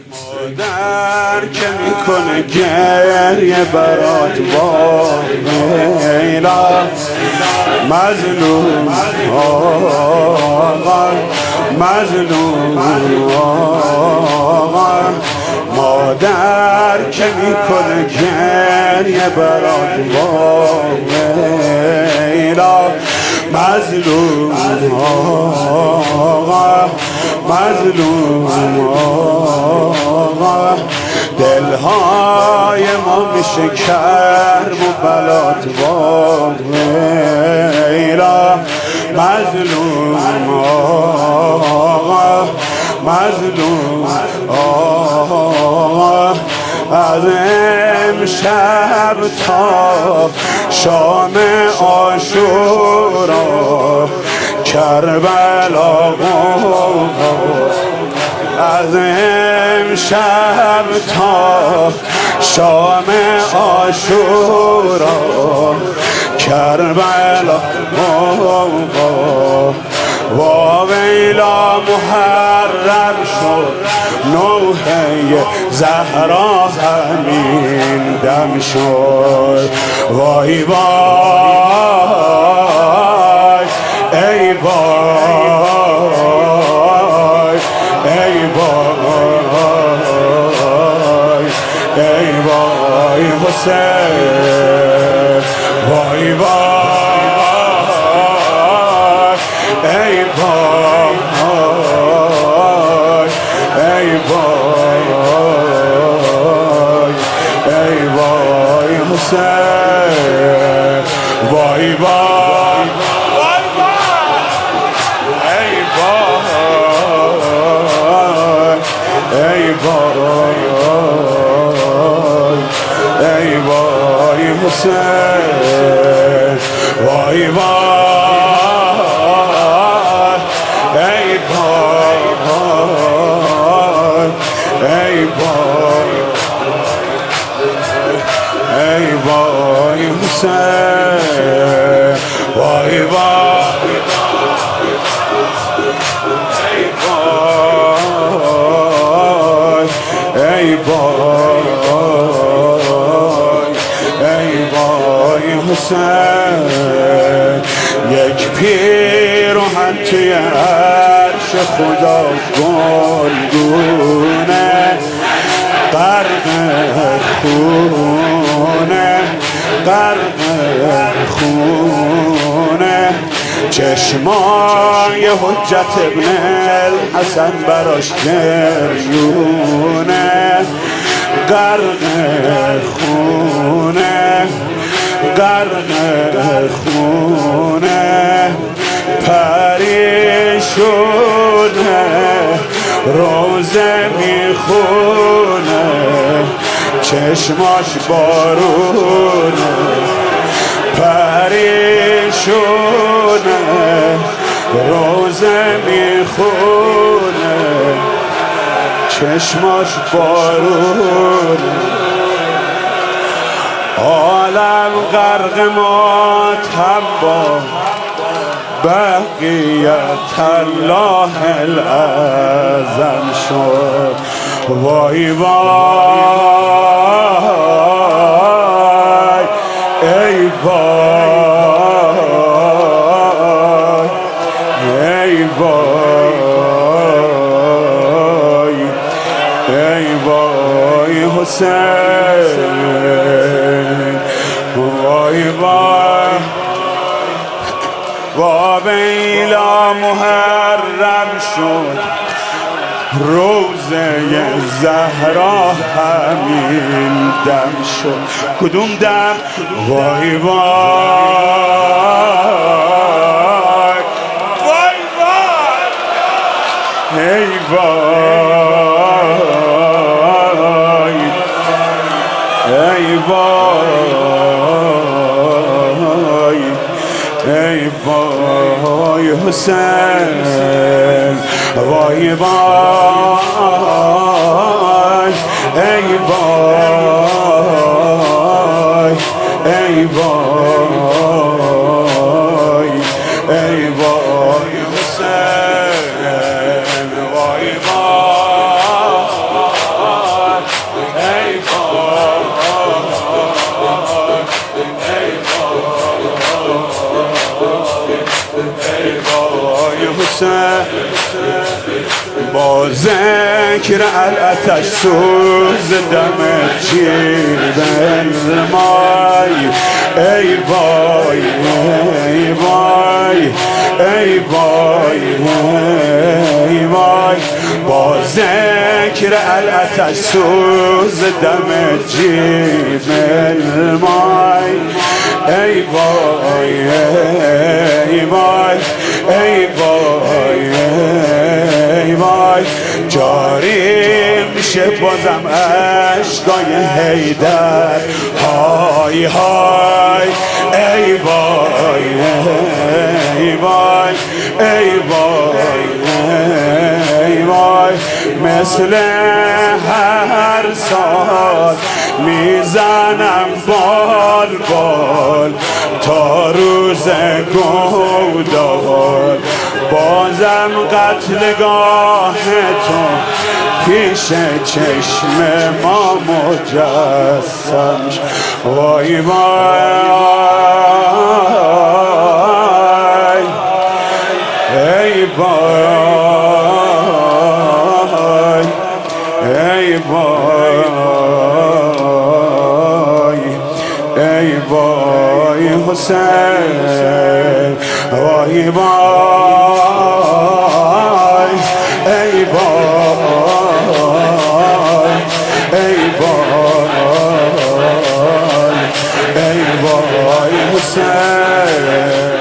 مادر که میکنه گریه برات وایلا مظلوم آقا مظلوم آقا مادر که میکنه گریه برات وایلا مظلوم آقا مظلوم آقا دلهای ما میشه کرم و بلات ویلا مظلوم آقا مظلوم آقا از امشب تا شام عاشورا کربلا از امشب تا شام عاشورا کربلا و ویلا محرم شد نوحه زهرا همین دم شد وای وای ای وای ای وای ای وای حسین وای وای ای وای ای وای ای وای حسین وای وای ای وای ای وای ای وای حسین وای وای ای وای ای وای ای وای حسین وای وای ای وای ای وای حسین یک پیراهن توی عرش خدا گلگونه غرق خونه غرق خونه چشمای حجت ابن الحسن براش گریونه غرق خونه غرق خونه پریشونه روزه میخونه چشماش بارونه پریشونه روزه میخونه چشماش بارونه عالم غرق ماتم با بقیت الله الاعظم شد وای وای ای وای ای وای ای وای حسین وای وای و ویلا محرم شد روزه زهرا همین دم شد کدوم دم وای وای وای وای ای وای ای وای ای وای حسین وای وای ای وای ای وای ای وای حسین وای وای ذکر الاتش سوز دم جیب المای ای وای ای وای ای وای ای وای با ذکر الاتش سوز دم جیب المای ای وای ای وای ای وای ای وای جاری میشه بازم عشقای حیدر های های ای وای ای وای ای وای ای وای مثل هر سال میزنم بال بال تا روز گودال بازم قتلگاه تو پیش چشم ما مجسم وای وای ای وای ای وای ای وای حسین وای وای ای وای ای وای ای وای حسین